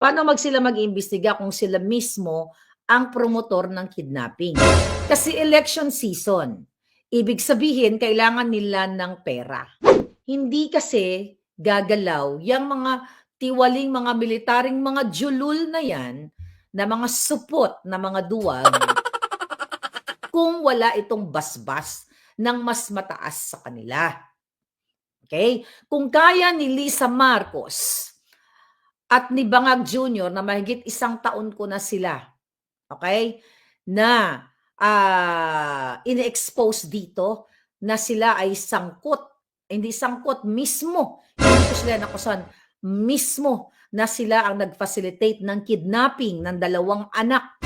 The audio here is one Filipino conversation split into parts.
Paano sila mag-iimbestiga kung sila mismo ang promotor ng kidnapping? Kasi election season. Ibig sabihin, kailangan nila ng pera. Hindi kasi gagalaw yang mga tiwaling mga militaring mga julul na yan, na mga supot na mga duwag, kung wala itong basbas ng mas mataas sa kanila. Okay? Kung kaya ni Lisa Marcos at ni Bangag Jr. na mahigit 1 taon ko na sila, okay, na ini-expose dito na sila ay sangkot, hindi sangkot, mismo, hindi ko sila nakusan, mismo na sila ang nag-facilitate ng kidnapping ng 2 anak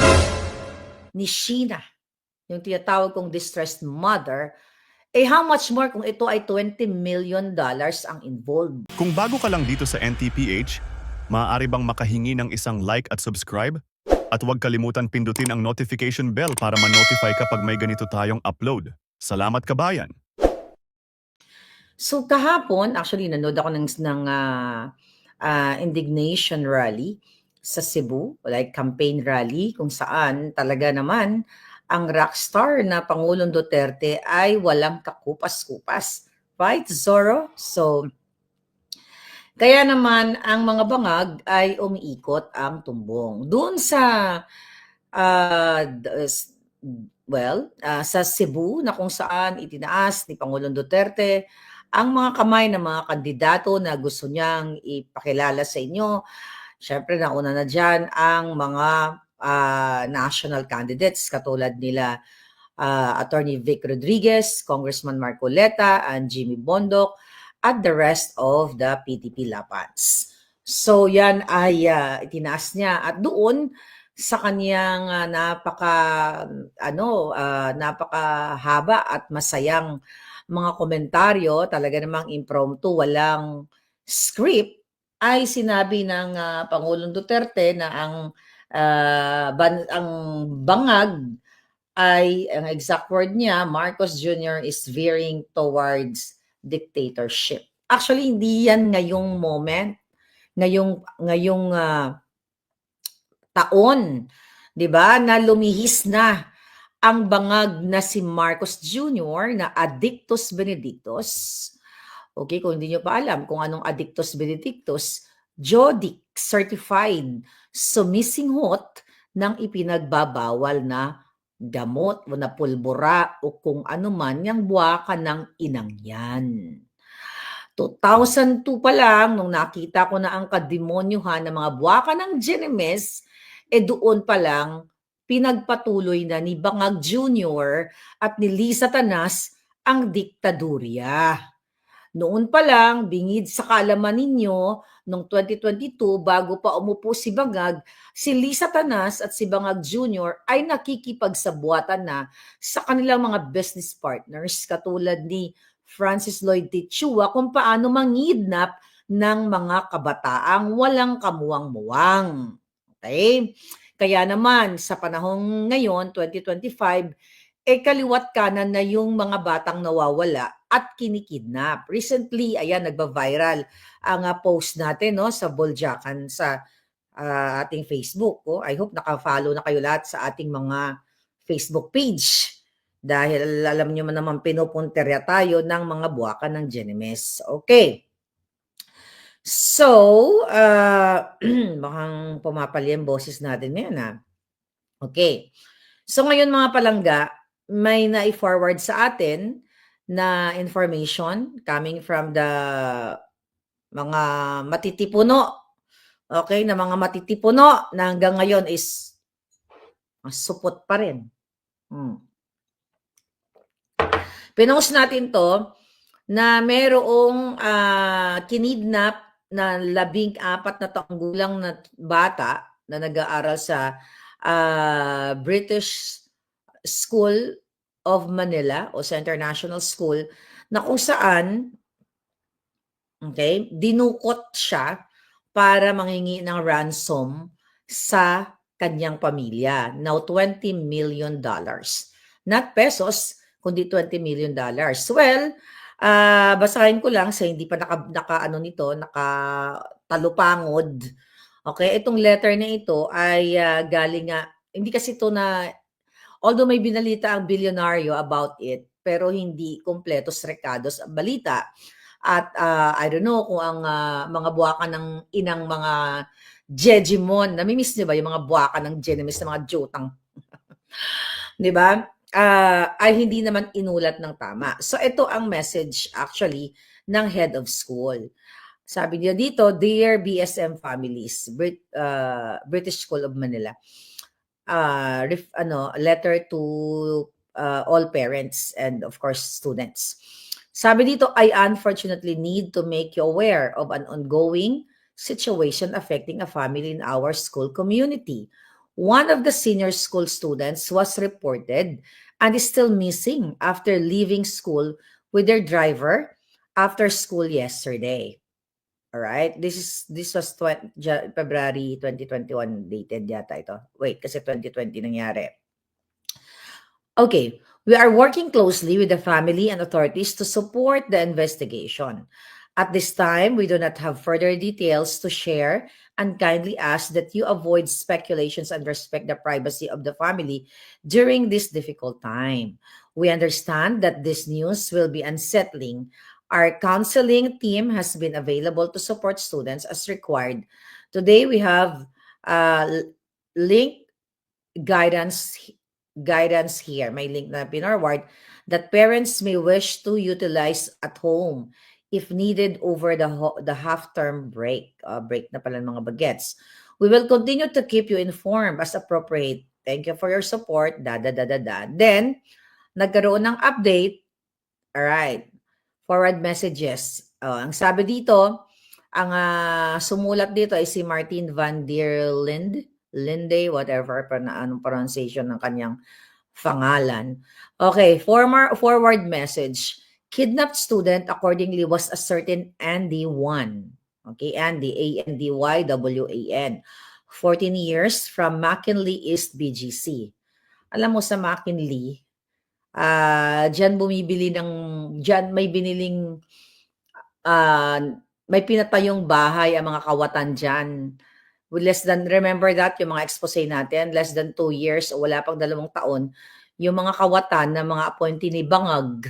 ni Sheena, yung tinatawag kong distressed mother, how much more kung ito ay $20 million ang involved. Kung bago ka lang dito sa NTPH, maaari bang makahingi ng isang like at subscribe? At huwag kalimutan pindutin ang notification bell para ma-notify kapag may ganito tayong upload. Salamat kabayan! So kahapon, actually nanood ako ng indignation rally sa Cebu, like campaign rally, kung saan talaga naman ang rockstar na Pangulong Duterte ay walang kakupas-kupas. Right, Zorro? So, kaya naman ang mga bangag ay umiikot ang tumbong. Doon sa sa Cebu na kung saan itinaas ni Pangulong Duterte ang mga kamay ng mga kandidato na gusto niyang ipakilala sa inyo. Siyempre, nauna na dyan ang mga national candidates katulad nila Attorney Vic Rodriguez, Congressman Marcoleta, and Jimmy Bondoc, at the rest of the PDP Lapans. So yan ay itinaas niya at doon sa kaniyang napakahaba at masayang mga komentaryo, talaga namang impromptu, walang script, ay sinabi ng Pangulong Duterte na ang bangag ay, ang exact word niya, Marcos Jr. is veering towards dictatorship. Actually, hindi yan ngayong moment, ngayong taon, 'di ba, na lumihis na ang bangag na si Marcos Jr. na Addictus Benedictus. Okay, kung hindi nyo pa alam kung anong Addictus Benedictus, JODIC certified sumisinghot ng ipinagbabawal na gamot o na pulbura o kung ano man yung buwaka ng inang yan. 2002 pa lang, nung nakita ko na ang kademonyuhan ng mga buwaka ng Genemes, doon pa lang, pinagpatuloy na ni Bangag Jr. at ni Lisa Tanas ang diktadurya. Noon pa lang, bingid sa kaalaman ninyo, noong 2022, bago pa umupo si Bangag, si Lisa Tanas at si Bangag Jr. ay nakikipagsabuatan na sa kanilang mga business partners katulad ni Francis Lloyd Tichua kung paano mangidnap ng mga kabataang walang kamuwang-muwang. Okay? Kaya naman, sa panahong ngayon, 2025, kaliwat kanan na yung mga batang nawawala at kinikidnap. Recently, ayan, nagba-viral ang post natin no, sa Boljakan sa ating Facebook. I hope naka-follow na kayo lahat sa ating mga Facebook page. Dahil alam nyo naman pinupunterya tayo ng mga buwakan ng Genemes. Okay. So, bakang pumapali ang boses natin ngayon. Okay. So ngayon mga palangga, may na-forward sa atin na information coming from the mga matitipuno. Okay, na mga matitipuno na hanggang ngayon is supot pa rin. Pinost natin to na merong kinidnap na 14 na taong gulang na bata na nag-aaral sa British School of Manila o sa International School na kung saan dinukot siya para manghingi ng ransom sa kanyang pamilya. Now, $20 million. Not pesos, kundi $20 million. Well, basahin ko lang sa hindi pa nakatalupangod. Okay, itong letter na ito ay galing nga, hindi kasi ito na, although may binalita ang bilyonaryo about it, pero hindi kumpletos rekados ang balita. At I don't know kung ang mga buwakan ng inang mga Jejimon, namimiss niyo ba yung mga buwakan ng Genemis na mga jutang, 'di ba? Ay hindi naman inulat ng tama. So ito ang message actually ng head of school. Sabi niya dito, "Dear BSM families, British School of Manila, letter to all parents and of course students." Sabi dito, "I unfortunately need to make you aware of an ongoing situation affecting a family in our school community. One of the senior school students was reported and is still missing after leaving school with their driver after school yesterday." All right. This was February 2021 dated yata ito. Wait, kasi 2020 nangyari. Okay, we are working closely with the family and authorities to support the investigation. At this time, we do not have further details to share and kindly ask that you avoid speculations and respect the privacy of the family during this difficult time. We understand that this news will be unsettling. Our counseling team has been available to support students as required. Today, we have link guidance guidance here. May link na pinorward that parents may wish to utilize at home if needed over the half-term break na pala ng mga bagets. We will continue to keep you informed as appropriate. Thank you for your support. Then, nagkaroon ng update. Alright. Forward messages. Ang sabi dito, ang sumulat dito ay si Martin van der Linde, whatever pa na anong pronunciation ng kanyang pangalan. Okay, forward message. Kidnapped student accordingly was a certain Andy 1. Okay, Andy, ANDYWAN. 14 years from McKinley East BGC. Alam mo sa McKinley, diyan may biniling, may pinatayong bahay ang mga kawatan diyan. With remember that, yung mga expose natin, less than 2 years o wala pang 2 taon, yung mga kawatan na mga appointee ni Bangag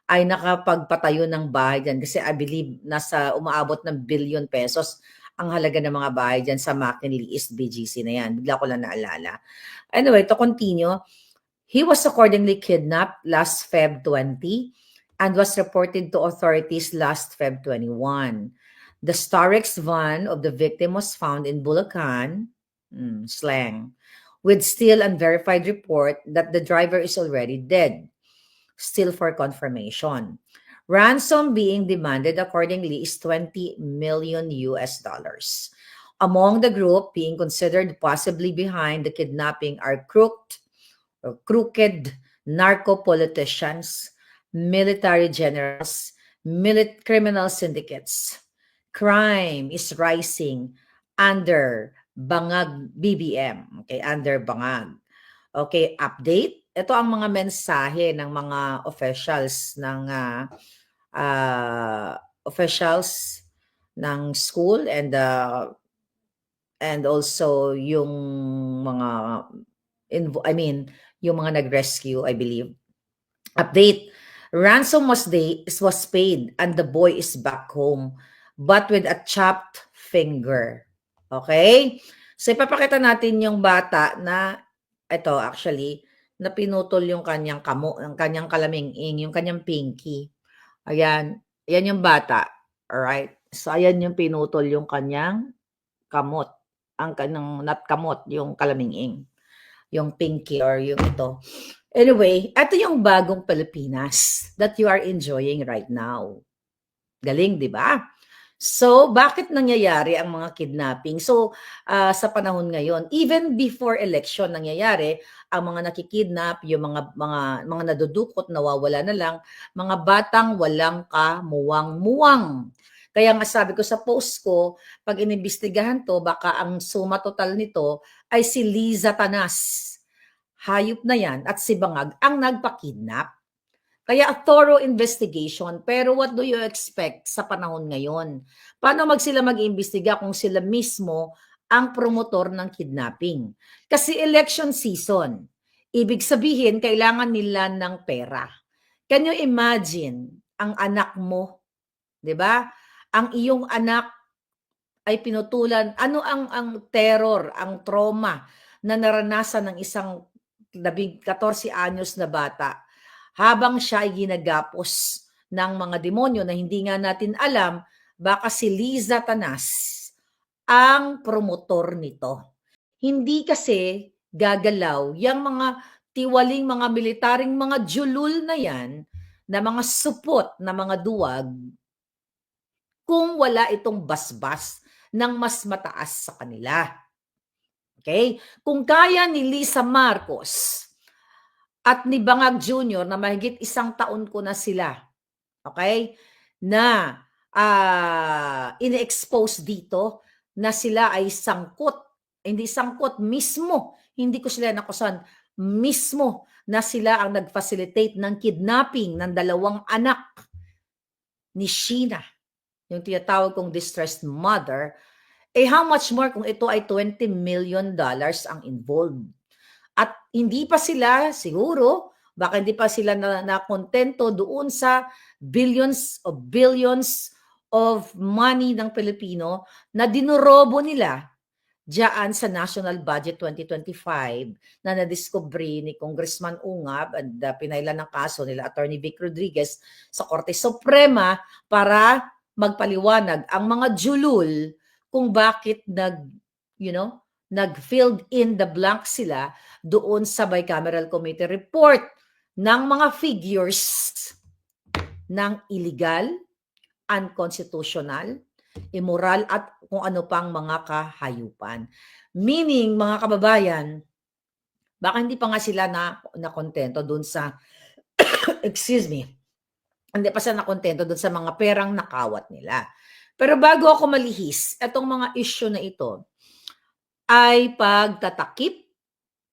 ay nakapagpatayo ng bahay diyan. Kasi I believe nasa umaabot ng billion pesos ang halaga ng mga bahay diyan sa McKinley East BGC na yan. Bigla ko lang naalala. Anyway, to continue, he was accordingly kidnapped last Feb 20 and was reported to authorities last Feb 21. The Starex van of the victim was found in Bulacan, slang, with still unverified report that the driver is already dead, still for confirmation. Ransom being demanded accordingly is 20 million US dollars. Among the group being considered possibly behind the kidnapping are crooked narco politicians, military generals, criminal syndicates. Crime is rising under Bangag BBM. Okay, under Bangag. Okay, update. Ito ang mga mensahe ng mga officials ng school and also yung mga yung mga nag-rescue, I believe. Update. Ransom was paid and the boy is back home, but with a chopped finger. Okay? So, ipapakita natin yung bata na, ito actually, na pinutol yung kanyang kanyang kalaming-ing, yung kanyang pinky. Ayan. Ayan yung bata. Alright? So, ayan yung pinutol yung kanyang kamot. Ang kanyang, not kamot, yung kalaming-ing. Yung pinky or yung ito. Anyway, ito yung bagong Pilipinas that you are enjoying right now. Galing, di ba? So, bakit nangyayari ang mga kidnapping? So, sa panahon ngayon, even before election nangyayari, ang mga nakikidnap, yung mga nadudukot, nawawala na lang, mga batang walang kamuwang-muwang. Kaya nga sabi ko sa post ko, pag inimbestigahan to, baka ang suma total nito ay si Liza Tanas. Hayop na yan at si Bangag ang nagpa-kidnap. Kaya a thorough investigation. Pero what do you expect sa panahon ngayon? Paano sila mag-iimbestiga kung sila mismo ang promotor ng kidnapping. Kasi election season, ibig sabihin kailangan nila ng pera. Can you imagine ang anak mo, 'di ba? Ang iyong anak ay pinutulan, ano ang terror, ang trauma na naranasan ng isang 14 anyos na bata habang siya ay ginagapos ng mga demonyo na hindi nga natin alam, baka si Liza Tanas ang promotor nito. Hindi kasi gagalaw yang mga tiwaling mga militaring mga julul na yan, na mga supot na mga duwag, kung wala itong basbas ng mas mataas sa kanila. Okay? Kung kaya ni Lisa Marcos at ni Bangag Jr. na mahigit 1 taon ko na sila, okay, na ini-expose dito na sila ay sangkot, hindi sangkot mismo, hindi ko sila nakusan, mismo na sila ang nag-facilitate ng kidnapping ng 2 anak ni Sheena, yung tinatawag kong distressed mother, how much more kung ito ay $20 million ang involved. At hindi pa sila siguro, baka hindi pa sila na doon sa billions of money ng Pilipino na dinorobo nila diyan sa National Budget 2025 na nadiskubre ni Congressman Ungab at pinailan ng kaso nila Attorney Vic Rodriguez sa Korte Suprema para magpaliwanag ang mga julul kung bakit nag-filled in the blank sila doon sa bicameral committee report ng mga figures ng illegal, unconstitutional, immoral at kung ano pang mga kahayupan. Meaning, mga kababayan, baka hindi pa nga sila na kontento doon sa excuse me, hindi pa sila na kontento doon sa mga perang nakawat nila. Pero bago ako malihis, itong mga issue na ito ay pagtatakip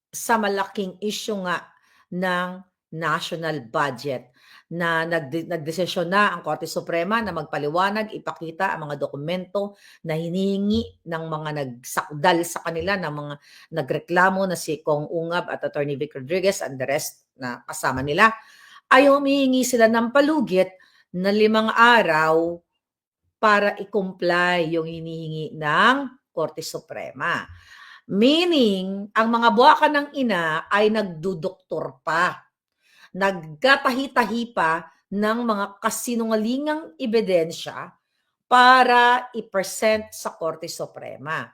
sa malaking issue nga ng national budget na nagdesisyon na ang Korte Suprema na magpaliwanag, ipakita ang mga dokumento na hinihingi ng mga nagsakdal sa kanila, ng mga nagreklamo na si Kong Ungab at Attorney Vic Rodriguez and the rest na kasama nila, ay humihingi sila ng palugit na 5 araw para i-comply yung hinihingi ng Korte Suprema. Meaning, ang mga buwaka ng ina ay nagdudoktor pa, nagkatahi-tahi pa ng mga kasinungalingang ebidensya para i-present sa Korte Suprema.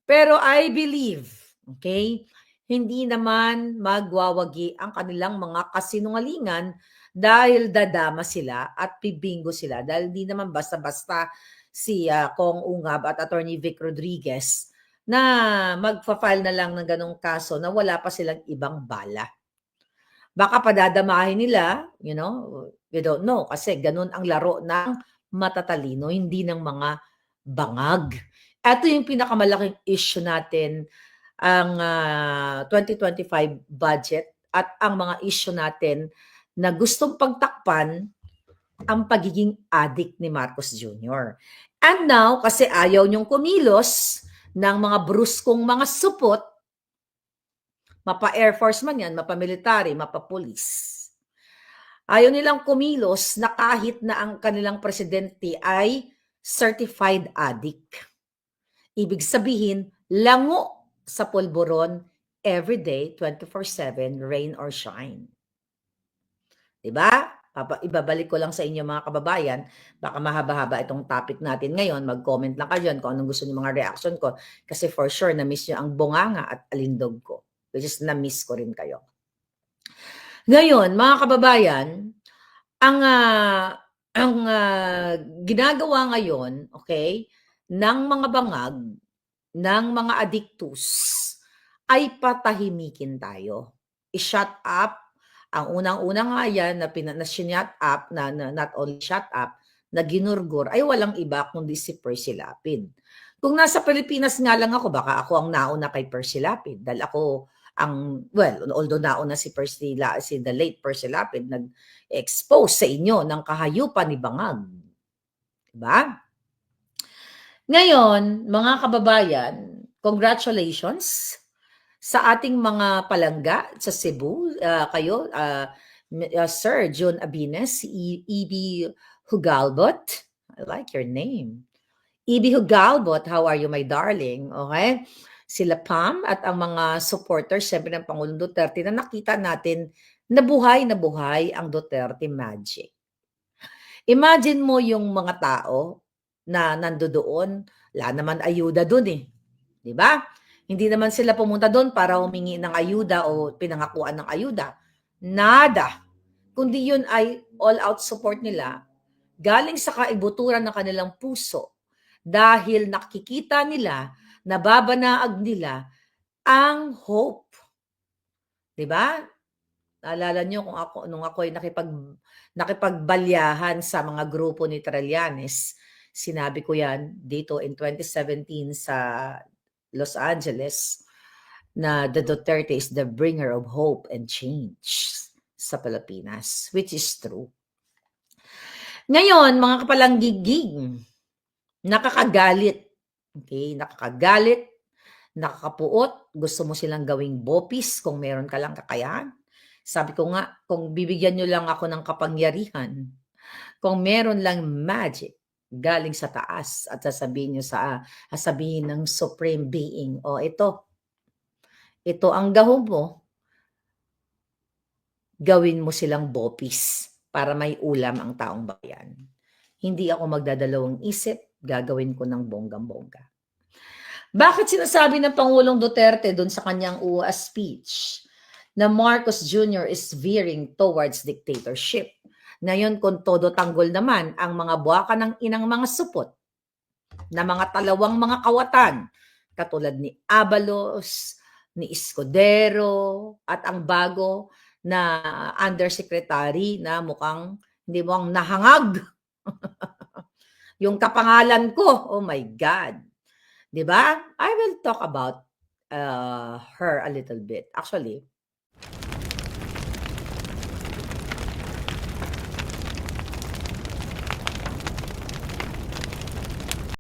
Pero I believe, okay, hindi naman magwawagi ang kanilang mga kasinungalingan dahil dadama sila at bibingo sila. Dahil hindi naman basta-basta si Kong Ungab at Attorney Vic Rodriguez na magfa-file na lang ng ganong kaso na wala pa silang ibang bala. Baka padadamahin nila, we don't know, kasi ganun ang laro ng matatalino, hindi ng mga bangag. Ito yung pinakamalaking issue natin, ang 2025 budget at ang mga issue natin na gustong pagtakpan ang pagiging addict ni Marcos Jr. And now, kasi ayaw niyong kumilos ng mga bruskong mga supot, mapa-Air Force man yan, mapa-military, mapa-police. Ayaw nilang kumilos na kahit na ang kanilang presidente ay certified addict. Ibig sabihin, lango sa pulburon everyday, 24/7, rain or shine. Diba? Ibabalik ko lang sa inyo mga kababayan, baka mahaba-haba itong topic natin ngayon, mag-comment lang kayo dyan kung anong gusto niyo mga reaction ko, kasi for sure na-miss nyo ang bunganga at alindog ko, which is na-miss ko rin kayo. Ngayon, mga kababayan, ang ginagawa ngayon, okay, ng mga bangag, ng mga addictus, ay patahimikin tayo. I-shut up. Ang unang-una nga yan na shut up, na not only shut up, na ginurgur, ay walang iba kundi si Percy Lapid. Kung nasa Pilipinas nga lang ako, baka ako ang nauna kay Percy Lapid. Dahil ako although nauna si the late Percy Lapid, nag-expose sa inyo ng kahayupan ni Bangag. Diba? Ngayon, mga kababayan, congratulations sa ating mga palangga sa Cebu. Kayo, Sir John Abines, si E.B. Hugalbot. I like your name. E.B. Hugalbot, how are you, my darling? Okay? Sila Pam at ang mga supporters, syempre ng Pangulong Duterte, na nakita natin na buhay ang Duterte Magic. Imagine mo yung mga tao na nandoon, wala naman ayuda doon eh. 'Di ba? Hindi naman sila pumunta doon para humingi ng ayuda o pinangakuan ng ayuda. Nada. Kundi yun ay all-out support nila galing sa kaibuturan ng kanilang puso dahil nakikita nila, nababanaag nila ang hope. 'Di ba? Naalala niyo kung nung ako ay nakipagbalyahan sa mga grupo ni Trillanes, sinabi ko 'yan dito in 2017 sa Los Angeles na the Duterte is the bringer of hope and change sa Pilipinas, which is true. Ngayon, mga kapalanggigig, nakakagalit. Okay, nakakagalit, nakakapuot, gusto mo silang gawing bopis kung meron ka lang kakayahan. Sabi ko nga, kung bibigyan nyo lang ako ng kapangyarihan, kung meron lang magic galing sa taas at sasabihin ng Supreme Being, o ito ang gahom mo, gawin mo silang bopis para may ulam ang taong bayan. Hindi ako magdadalawang isip, gagawin ko ng bonggang-bongga. Bakit sinasabi ng Pangulong Duterte doon sa kanyang UAS speech na Marcos Jr. is veering towards dictatorship? Ngayon, kung todo tanggol naman ang mga buwaka ng inang mga supot na mga talawang mga kawatan, katulad ni Abalos, ni Escudero, at ang bago na undersecretary na mukhang hindi mo ang nahangag. Yung kapangalan ko, oh my God. 'Di ba? I will talk about her a little bit. Actually,